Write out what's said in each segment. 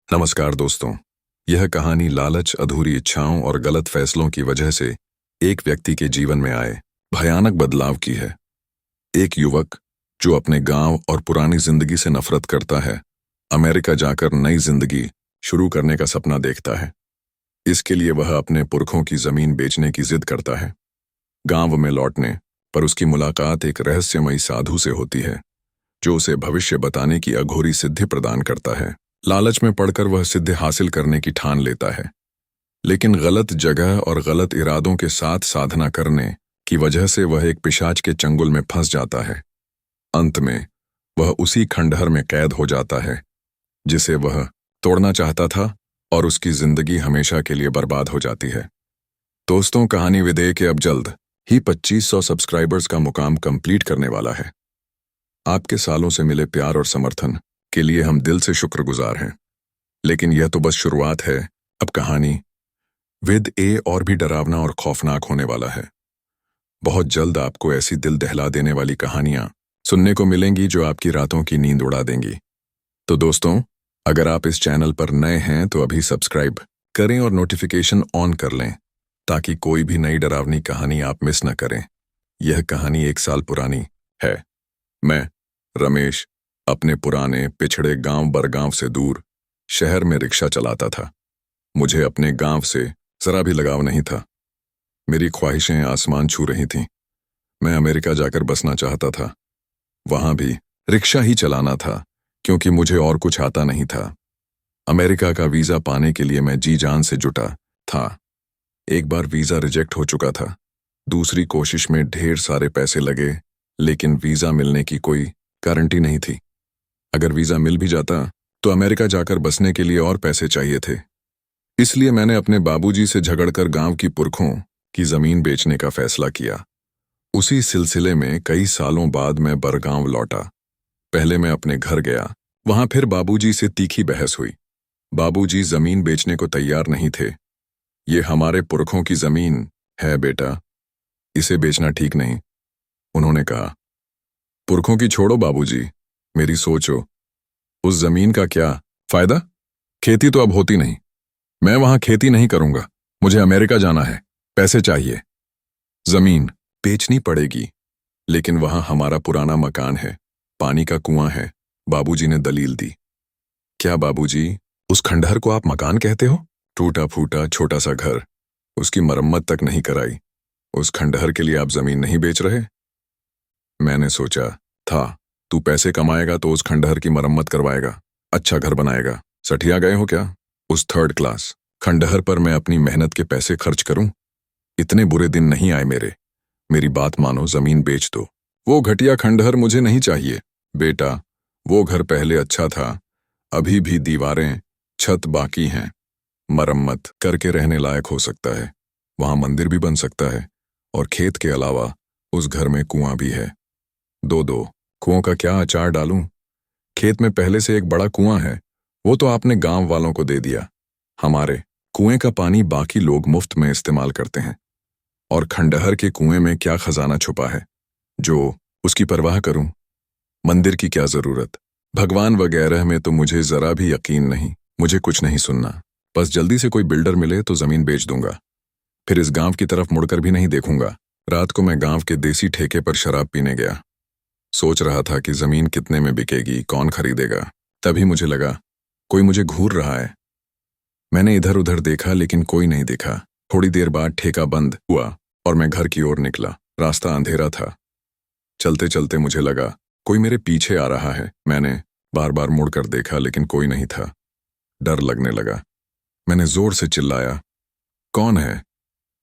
नमस्कार दोस्तों। यह कहानी लालच, अधूरी इच्छाओं और गलत फैसलों की वजह से एक व्यक्ति के जीवन में आए भयानक बदलाव की है। एक युवक जो अपने गांव और पुरानी जिंदगी से नफरत करता है, अमेरिका जाकर नई जिंदगी शुरू करने का सपना देखता है। इसके लिए वह अपने पुरखों की जमीन बेचने की जिद करता है। गांव में लौटने पर उसकी मुलाकात एक रहस्यमयी साधु से होती है, जो उसे भविष्य बताने की अघोरी सिद्धि प्रदान करता है। लालच में पड़कर वह सिद्धि हासिल करने की ठान लेता है, लेकिन गलत जगह और गलत इरादों के साथ साधना करने की वजह से वह एक पिशाच के चंगुल में फंस जाता है। अंत में वह उसी खंडहर में कैद हो जाता है जिसे वह तोड़ना चाहता था, और उसकी जिंदगी हमेशा के लिए बर्बाद हो जाती है। दोस्तों, कहानी विदे के अब जल्द ही 2500 सब्सक्राइबर्स का मुकाम कंप्लीट करने वाला है। आपके सालों से मिले प्यार और समर्थन के लिए हम दिल से शुक्रगुजार हैं। लेकिन यह तो बस शुरुआत है। अब कहानी विद ए और भी डरावना और खौफनाक होने वाला है। बहुत जल्द आपको ऐसी दिल दहला देने वाली कहानियां सुनने को मिलेंगी जो आपकी रातों की नींद उड़ा देंगी। तो दोस्तों, अगर आप इस चैनल पर नए हैं तो अभी सब्सक्राइब करें और नोटिफिकेशन ऑन कर लें, ताकि कोई भी नई डरावनी कहानी आप मिस न करें। यह कहानी 1 साल पुरानी है। मैं रमेश अपने पुराने पिछड़े गांव बरगांव से दूर शहर में रिक्शा चलाता था। मुझे अपने गांव से जरा भी लगाव नहीं था। मेरी ख्वाहिशें आसमान छू रही थीं। मैं अमेरिका जाकर बसना चाहता था। वहां भी रिक्शा ही चलाना था, क्योंकि मुझे और कुछ आता नहीं था। अमेरिका का वीजा पाने के लिए मैं जी जान से जुटा था। एक बार वीजा रिजेक्ट हो चुका था। दूसरी कोशिश में ढेर सारे पैसे लगे, लेकिन वीजा मिलने की कोई गारंटी नहीं थी। अगर वीजा मिल भी जाता तो अमेरिका जाकर बसने के लिए और पैसे चाहिए थे। इसलिए मैंने अपने बाबूजी से झगड़कर गांव की पुरखों की जमीन बेचने का फैसला किया। उसी सिलसिले में कई सालों बाद मैं बरगांव लौटा। पहले मैं अपने घर गया। वहां फिर बाबूजी से तीखी बहस हुई। बाबूजी जमीन बेचने को तैयार नहीं थे। ये हमारे पुरखों की जमीन है बेटा, इसे बेचना ठीक नहीं, उन्होंने कहा। पुरखों की छोड़ो बाबूजी, मेरी सोचो। उस जमीन का क्या फायदा? खेती तो अब होती नहीं। मैं वहां खेती नहीं करूंगा। मुझे अमेरिका जाना है। पैसे चाहिए। जमीन बेचनी पड़ेगी, लेकिन वहां हमारा पुराना मकान है, पानी का कुआं है, बाबूजी ने दलील दी। क्या बाबूजी, उस खंडहर को आप मकान कहते हो? टूटा फूटा छोटा सा घर, उसकी मरम्मत तक नहीं कराई। उस खंडहर के लिए आप जमीन नहीं बेच रहे? मैंने सोचा था, तू पैसे कमाएगा तो उस खंडहर की मरम्मत करवाएगा, अच्छा घर बनाएगा। सठिया गए हो क्या? उस 3rd क्लास खंडहर पर मैं अपनी मेहनत के पैसे खर्च करूं? इतने बुरे दिन नहीं आए मेरे। मेरी बात मानो, जमीन बेच दो। वो घटिया खंडहर मुझे नहीं चाहिए बेटा। वो घर पहले अच्छा था। अभी भी दीवारें छत बाकी हैं। मरम्मत करके रहने लायक हो सकता है। वहां मंदिर भी बन सकता है, और खेत के अलावा उस घर में कुआं भी है। दो कुओं का क्या अचार डालूं? खेत में पहले से एक बड़ा कुआं है, वो तो आपने गांव वालों को दे दिया। हमारे कुएं का पानी बाकी लोग मुफ्त में इस्तेमाल करते हैं, और खंडहर के कुएं में क्या खजाना छुपा है जो उसकी परवाह करूं? मंदिर की क्या जरूरत? भगवान वगैरह में तो मुझे जरा भी यकीन नहीं। मुझे कुछ नहीं सुनना। बस जल्दी से कोई बिल्डर मिले तो जमीन बेच दूंगा। फिर इस गांव की तरफ मुड़कर भी नहीं देखूंगा। रात को मैं गांव के देसी ठेके पर शराब पीने गया। सोच रहा था कि जमीन कितने में बिकेगी, कौन खरीदेगा। तभी मुझे लगा कोई मुझे घूर रहा है। मैंने इधर उधर देखा, लेकिन कोई नहीं दिखा। थोड़ी देर बाद ठेका बंद हुआ और मैं घर की ओर निकला। रास्ता अंधेरा था। चलते चलते मुझे लगा कोई मेरे पीछे आ रहा है। मैंने बार बार मुड़कर देखा, लेकिन कोई नहीं था। डर लगने लगा। मैंने जोर से चिल्लाया, कौन है?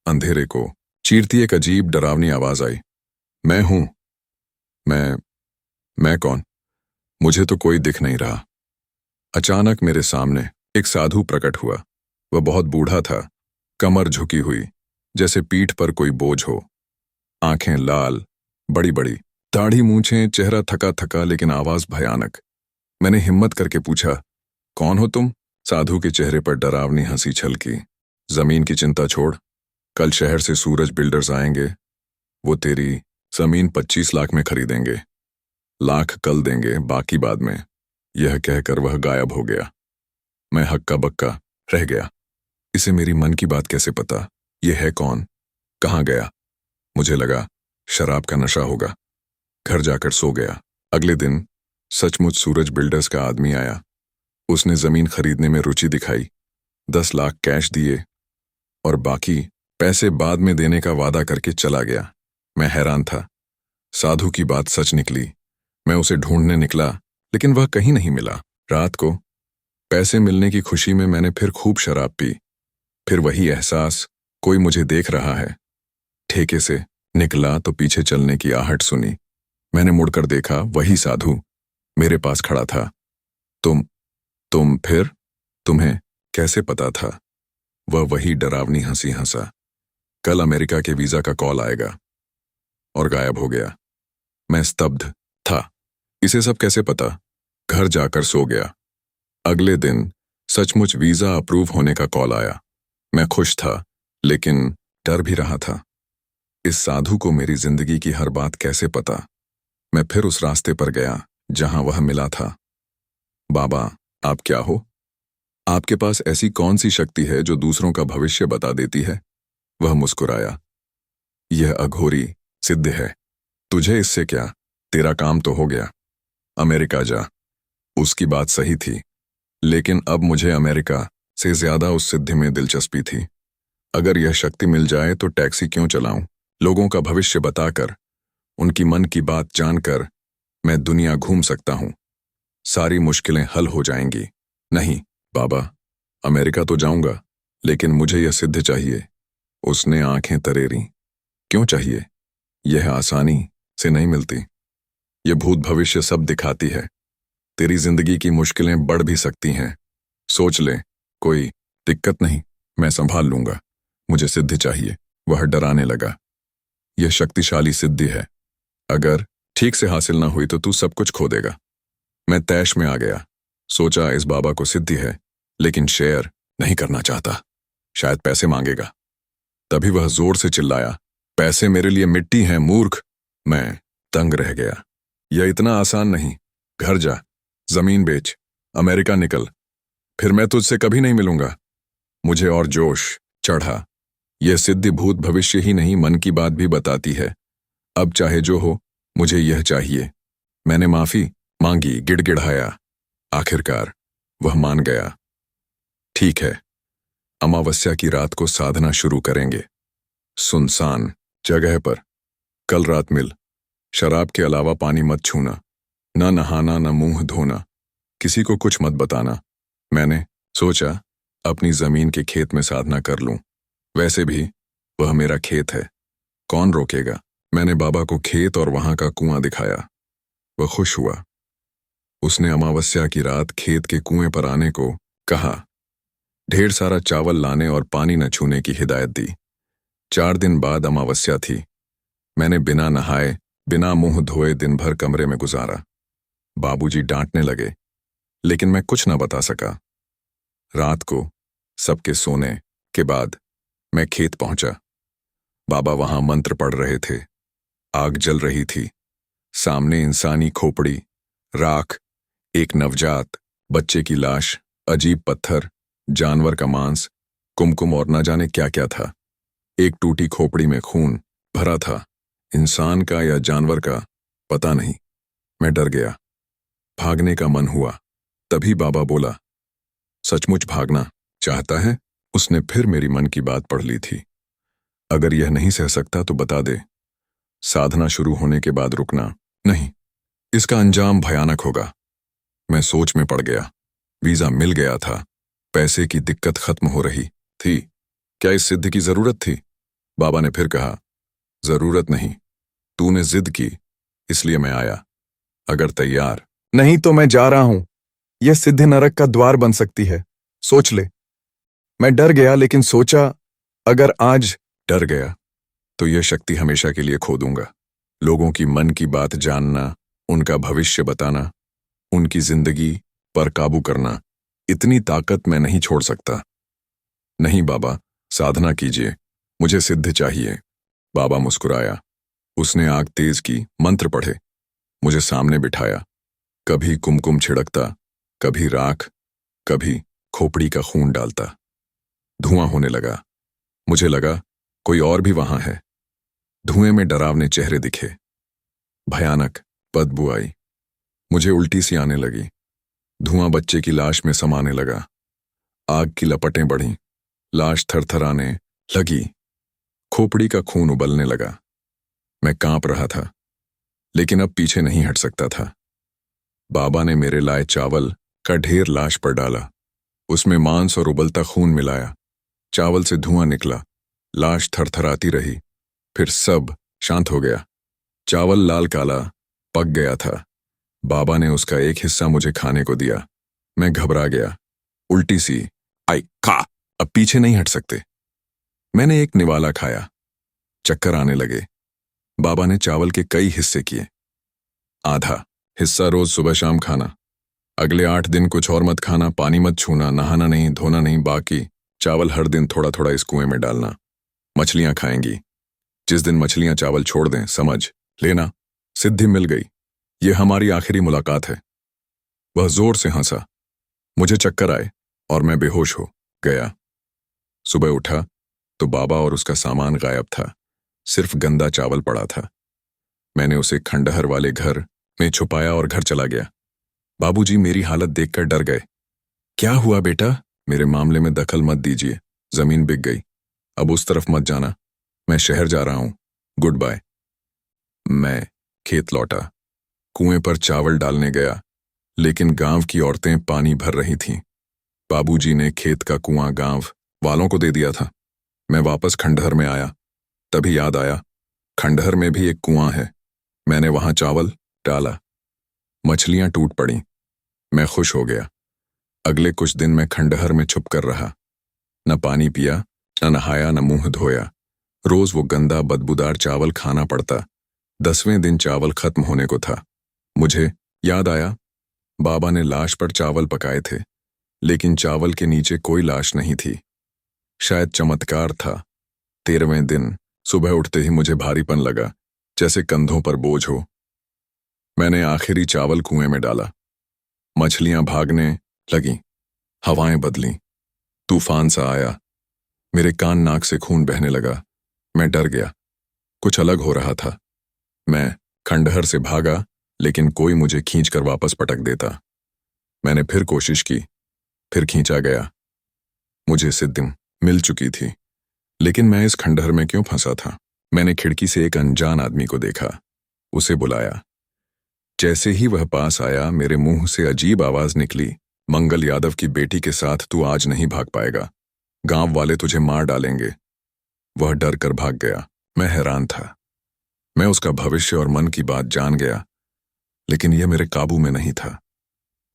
अंधेरे को चीरती एक अजीब डरावनी आवाज आई। मैं हूं। मैं कौन? मुझे तो कोई दिख नहीं रहा। अचानक मेरे सामने एक साधु प्रकट हुआ। वह बहुत बूढ़ा था, कमर झुकी हुई, जैसे पीठ पर कोई बोझ हो। आंखें लाल, बड़ी बड़ी, दाढ़ी मूंछें, चेहरा थका थका, लेकिन आवाज भयानक। मैंने हिम्मत करके पूछा, कौन हो तुम? साधु के चेहरे पर डरावनी हंसी छलकी। जमीन की चिंता छोड़। कल शहर से सूरज बिल्डर्स आएंगे। वो तेरी जमीन 25 लाख में खरीदेंगे। लाख कल देंगे, बाकी बाद में। यह कहकर वह गायब हो गया। मैं हक्का बक्का रह गया। इसे मेरी मन की बात कैसे पता? ये है कौन? कहाँ गया? मुझे लगा शराब का नशा होगा। घर जाकर सो गया। अगले दिन सचमुच सूरज बिल्डर्स का आदमी आया। उसने जमीन खरीदने में रुचि दिखाई, 10 लाख कैश दिए और बाकी पैसे बाद में देने का वादा करके चला गया। मैं हैरान था। साधु की बात सच निकली। मैं उसे ढूंढने निकला, लेकिन वह कहीं नहीं मिला। रात को पैसे मिलने की खुशी में मैंने फिर खूब शराब पी। फिर वही एहसास, कोई मुझे देख रहा है। ठेके से निकला तो पीछे चलने की आहट सुनी। मैंने मुड़कर देखा, वही साधु मेरे पास खड़ा था। तुम फिर? तुम्हें कैसे पता था? वह वही डरावनी हंसी हंसा। कल अमेरिका के वीजा का कॉल आएगा, और गायब हो गया। मैं स्तब्ध था। इसे सब कैसे पता? घर जाकर सो गया। अगले दिन सचमुच वीजा अप्रूव होने का कॉल आया। मैं खुश था, लेकिन डर भी रहा था। इस साधु को मेरी जिंदगी की हर बात कैसे पता? मैं फिर उस रास्ते पर गया जहां वह मिला था। बाबा, आप क्या हो? आपके पास ऐसी कौन सी शक्ति है जो दूसरों का भविष्य बता देती है? वह मुस्कुराया। यह अघोरी सिद्ध है। तुझे इससे क्या? तेरा काम तो हो गया। अमेरिका जा। उसकी बात सही थी, लेकिन अब मुझे अमेरिका से ज्यादा उस सिद्धि में दिलचस्पी थी। अगर यह शक्ति मिल जाए तो टैक्सी क्यों चलाऊं? लोगों का भविष्य बताकर, उनकी मन की बात जानकर मैं दुनिया घूम सकता हूं। सारी मुश्किलें हल हो जाएंगी। नहीं बाबा, अमेरिका तो जाऊंगा, लेकिन मुझे यह सिद्ध चाहिए। उसने आंखें तरेरी। क्यों चाहिए? यह आसानी से नहीं मिलती। यह भूत भविष्य सब दिखाती है। तेरी जिंदगी की मुश्किलें बढ़ भी सकती हैं। सोच ले, कोई दिक्कत नहीं, मैं संभाल लूंगा। मुझे सिद्धि चाहिए। वह डराने लगा। यह शक्तिशाली सिद्धि है। अगर ठीक से हासिल ना हुई तो तू सब कुछ खो देगा। मैं तैश में आ गया। सोचा इस बाबा को सिद्धि है, लेकिन शेयर नहीं करना चाहता। शायद पैसे मांगेगा। तभी वह जोर से चिल्लाया, पैसे मेरे लिए मिट्टी हैं मूर्ख। मैं तंग रह गया। यह इतना आसान नहीं। घर जा, जमीन बेच, अमेरिका निकल, फिर मैं तुझसे कभी नहीं मिलूंगा। मुझे और जोश चढ़ा। यह सिद्धि भूत भविष्य ही नहीं, मन की बात भी बताती है। अब चाहे जो हो, मुझे यह चाहिए। मैंने माफी मांगी, गिड़गिड़ाया। आखिरकार वह मान गया। ठीक है, अमावस्या की रात को साधना शुरू करेंगे। सुनसान जगह पर। कल रात मिल। शराब के अलावा पानी मत छूना, न नहाना न मुंह धोना, किसी को कुछ मत बताना। मैंने सोचा अपनी जमीन के खेत में साधना कर लूं। वैसे भी वह मेरा खेत है, कौन रोकेगा? मैंने बाबा को खेत और वहां का कुआं दिखाया। वह खुश हुआ। उसने अमावस्या की रात खेत के कुएं पर आने को कहा। ढेर सारा चावल लाने और पानी न छूने की हिदायत दी। 4 दिन बाद अमावस्या थी। मैंने बिना नहाए, बिना मुंह धोए दिन भर कमरे में गुजारा। बाबूजी डांटने लगे, लेकिन मैं कुछ न बता सका। रात को सबके सोने के बाद मैं खेत पहुंचा। बाबा वहां मंत्र पढ़ रहे थे। आग जल रही थी। सामने इंसानी खोपड़ी, राख, एक नवजात बच्चे की लाश, अजीब पत्थर, जानवर का मांस, कुमकुम और न जाने क्या क्या था। एक टूटी खोपड़ी में खून भरा था। इंसान का या जानवर का पता नहीं। मैं डर गया। भागने का मन हुआ। तभी बाबा बोला, सचमुच भागना चाहता है? उसने फिर मेरी मन की बात पढ़ ली थी। अगर यह नहीं सह सकता तो बता दे। साधना शुरू होने के बाद रुकना नहीं, इसका अंजाम भयानक होगा। मैं सोच में पड़ गया। वीजा मिल गया था। पैसे की दिक्कत खत्म हो रही थी। क्या इस सिद्धि की जरूरत थी? बाबा ने फिर कहा, जरूरत नहीं, तूने जिद की, इसलिए मैं आया। अगर तैयार नहीं तो मैं जा रहा हूं। यह सिद्धि नरक का द्वार बन सकती है, सोच ले। मैं डर गया, लेकिन सोचा अगर आज डर गया तो यह शक्ति हमेशा के लिए खो दूंगा। लोगों की मन की बात जानना, उनका भविष्य बताना, उनकी जिंदगी पर काबू करना, इतनी ताकत मैं नहीं छोड़ सकता। नहीं बाबा, साधना कीजिए, मुझे सिद्ध चाहिए। बाबा मुस्कुराया। उसने आग तेज की, मंत्र पढ़े, मुझे सामने बिठाया। कभी कुमकुम छिड़कता, कभी राख, कभी खोपड़ी का खून डालता। धुआं होने लगा। मुझे लगा कोई और भी वहां है। धुएं में डरावने चेहरे दिखे। भयानक बदबू आई। मुझे उल्टी सी आने लगी। धुआं बच्चे की लाश में समाने लगा। आग की लपटें बढ़ीं। लाश थरथराने लगी। खोपड़ी का खून उबलने लगा। मैं कांप रहा था, लेकिन अब पीछे नहीं हट सकता था। बाबा ने मेरे लाए चावल का ढेर लाश पर डाला। उसमें मांस और उबलता खून मिलाया। चावल से धुआं निकला। लाश थरथराती रही। फिर सब शांत हो गया। चावल लाल काला पक गया था। बाबा ने उसका एक हिस्सा मुझे खाने को दिया। मैं घबरा गया। उल्टी सी आई। खा, अब पीछे नहीं हट सकते। मैंने एक निवाला खाया। चक्कर आने लगे। बाबा ने चावल के कई हिस्से किए। आधा हिस्सा रोज सुबह शाम खाना। अगले 8 दिन कुछ और मत खाना, पानी मत छूना, नहाना नहीं, धोना नहीं। बाकी चावल हर दिन थोड़ा थोड़ा इस कुएं में डालना। मछलियां खाएंगी। जिस दिन मछलियां चावल छोड़ दें, समझ लेना सिद्धि मिल गई। ये हमारी आखिरी मुलाकात है। वह जोर से हंसा। मुझे चक्कर आए और मैं बेहोश हो गया। सुबह उठा तो बाबा और उसका सामान गायब था। सिर्फ गंदा चावल पड़ा था। मैंने उसे खंडहर वाले घर में छुपाया और घर चला गया। बाबूजी मेरी हालत देखकर डर गए। क्या हुआ बेटा? मेरे मामले में दखल मत दीजिए। जमीन बिक गई। अब उस तरफ मत जाना। मैं शहर जा रहा हूं। Good bye. मैं खेत लौटा। कुएं पर चावल डालने गया, लेकिन गांव की औरतें पानी भर रही थीं। बाबूजी ने खेत का कुआं गांव वालों को दे दिया था। मैं वापस खंडहर में आया, तभी याद आया खंडहर में भी एक कुआं है। मैंने वहां चावल डाला। मछलियां टूट पड़ीं। मैं खुश हो गया। अगले कुछ दिन मैं खंडहर में छुप कर रहा। न पानी पिया, न नहाया, न मुंह धोया। रोज वो गंदा बदबूदार चावल खाना पड़ता। 10वें दिन चावल खत्म होने को था। मुझे याद आया बाबा ने लाश पर चावल पकाए थे, लेकिन चावल के नीचे कोई लाश नहीं थी। शायद चमत्कार था। 13वें दिन सुबह उठते ही मुझे भारीपन लगा, जैसे कंधों पर बोझ हो। मैंने आखिरी चावल कुएं में डाला। मछलियां भागने लगीं। हवाएं बदलीं। तूफान सा आया। मेरे कान नाक से खून बहने लगा। मैं डर गया। कुछ अलग हो रहा था। मैं खंडहर से भागा, लेकिन कोई मुझे खींचकर वापस पटक देता। मैंने फिर कोशिश की, फिर खींचा गया। मुझे सिद्धि मिल चुकी थी, लेकिन मैं इस खंडहर में क्यों फंसा था? मैंने खिड़की से एक अनजान आदमी को देखा। उसे बुलाया। जैसे ही वह पास आया, मेरे मुंह से अजीब आवाज निकली, मंगल यादव की बेटी के साथ तू आज नहीं भाग पाएगा। गांव वाले तुझे मार डालेंगे। वह डर कर भाग गया। मैं हैरान था। मैं उसका भविष्य और मन की बात जान गया, लेकिन यह मेरे काबू में नहीं था।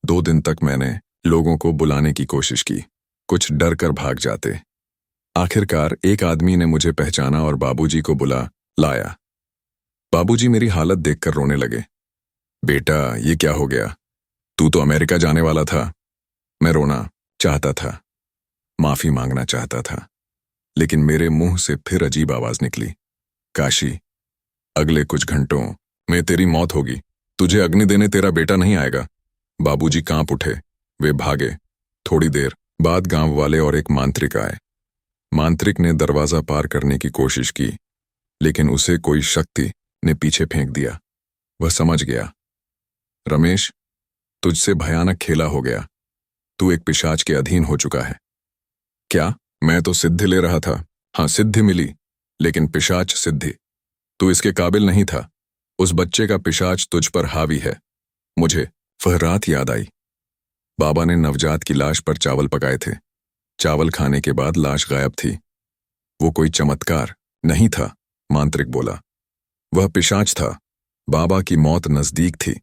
2 दिन तक मैंने लोगों को बुलाने की कोशिश की। कुछ डर कर भाग जाते। आखिरकार एक आदमी ने मुझे पहचाना और बाबूजी को बुला लाया। बाबूजी मेरी हालत देखकर रोने लगे। बेटा, ये क्या हो गया? तू तो अमेरिका जाने वाला था। मैं रोना चाहता था, माफी मांगना चाहता था, लेकिन मेरे मुंह से फिर अजीब आवाज निकली, काशी, अगले कुछ घंटों में तेरी मौत होगी। तुझे अग्नि देने तेरा बेटा नहीं आएगा। बाबूजी कांप उठे। वे भागे। थोड़ी देर बाद गांव वाले और एक मांत्रिक आए। मांत्रिक ने दरवाजा पार करने की कोशिश की, लेकिन उसे कोई शक्ति ने पीछे फेंक दिया। वह समझ गया, रमेश, तुझसे भयानक खेला हो गया। तू एक पिशाच के अधीन हो चुका है। क्या? मैं तो सिद्धि ले रहा था। हाँ, सिद्धि मिली, लेकिन पिशाच सिद्धि। तू इसके काबिल नहीं था। उस बच्चे का पिशाच तुझ पर हावी है। मुझे वह रात याद आई। बाबा ने नवजात की लाश पर चावल पकाए थे। चावल खाने के बाद लाश गायब थी। वो कोई चमत्कार नहीं था, मांत्रिक बोला। वह पिशाच था। बाबा की मौत नजदीक थी।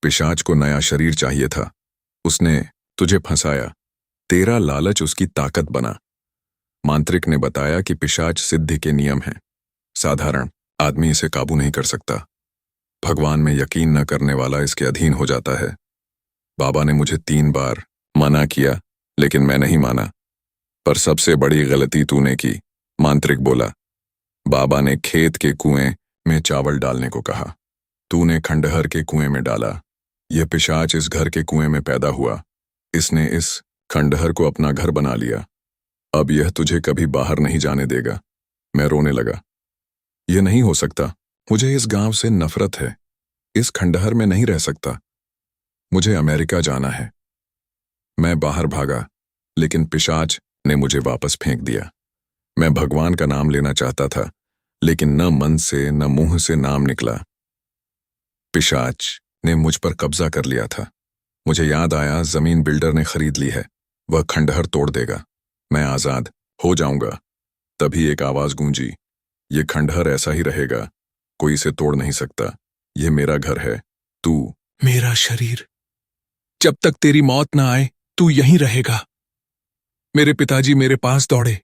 पिशाच को नया शरीर चाहिए था। उसने तुझे फंसाया। तेरा लालच उसकी ताकत बना। मांत्रिक ने बताया कि पिशाच सिद्धि के नियम हैं। साधारण आदमी इसे काबू नहीं कर सकता। भगवान में यकीन न करने वाला इसके अधीन हो जाता है। बाबा ने मुझे 3 बार मना किया, लेकिन मैं नहीं माना। पर सबसे बड़ी गलती तूने की, मांत्रिक बोला। बाबा ने खेत के कुएं में चावल डालने को कहा। तूने खंडहर के कुएं में डाला। यह पिशाच इस घर के कुएं में पैदा हुआ। इसने इस खंडहर को अपना घर बना लिया। अब यह तुझे कभी बाहर नहीं जाने देगा। मैं रोने लगा। यह नहीं हो सकता। मुझे इस गांव से नफरत है। इस खंडहर में नहीं रह सकता। मुझे अमेरिका जाना है। मैं बाहर भागा, लेकिन पिशाच ने मुझे वापस फेंक दिया। मैं भगवान का नाम लेना चाहता था, लेकिन न मन से न मुंह से नाम निकला। पिशाच ने मुझ पर कब्जा कर लिया था। मुझे याद आया, जमीन बिल्डर ने खरीद ली है। वह खंडहर तोड़ देगा। मैं आजाद हो जाऊंगा। तभी एक आवाज गूंजी, ये खंडहर ऐसा ही रहेगा, कोई इसे तोड़ नहीं सकता। यह मेरा घर है, तू मेरा शरीर। जब तक तेरी मौत ना आए तू यहीं रहेगा। मेरे पिताजी मेरे पास दौड़े,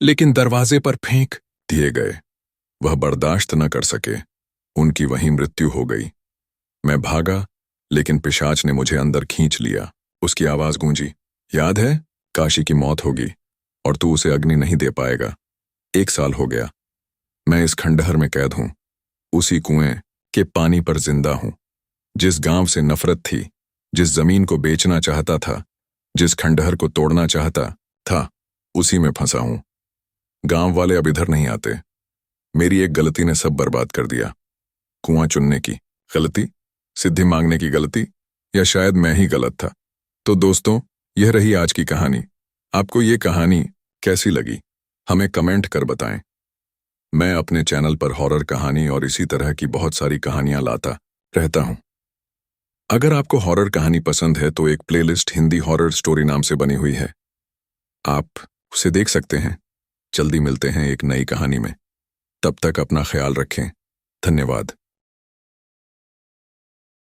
लेकिन दरवाजे पर फेंक दिए गए। वह बर्दाश्त न कर सके। उनकी वहीं मृत्यु हो गई। मैं भागा, लेकिन पिशाच ने मुझे अंदर खींच लिया। उसकी आवाज गूंजी, याद है, काशी की मौत होगी और तू उसे अग्नि नहीं दे पाएगा। 1 साल हो गया। मैं इस खंडहर में कैद हूं, उसी कुएं के पानी पर जिंदा हूं। जिस गांव से नफरत थी, जिस जमीन को बेचना चाहता था, जिस खंडहर को तोड़ना चाहता था, उसी में फंसा हूं। गांव वाले अब इधर नहीं आते। मेरी एक गलती ने सब बर्बाद कर दिया। कुआं चुनने की गलती, सिद्धि मांगने की गलती, या शायद मैं ही गलत था। तो दोस्तों, यह रही आज की कहानी। आपको ये कहानी कैसी लगी, हमें कमेंट कर बताएं। मैं अपने चैनल पर हॉरर कहानी और इसी तरह की बहुत सारी कहानियां लाता रहता हूं। अगर आपको हॉरर कहानी पसंद है तो एक प्लेलिस्ट हिंदी हॉरर स्टोरी नाम से बनी हुई है, आप उसे देख सकते हैं। जल्दी मिलते हैं एक नई कहानी में। तब तक अपना ख्याल रखें। धन्यवाद।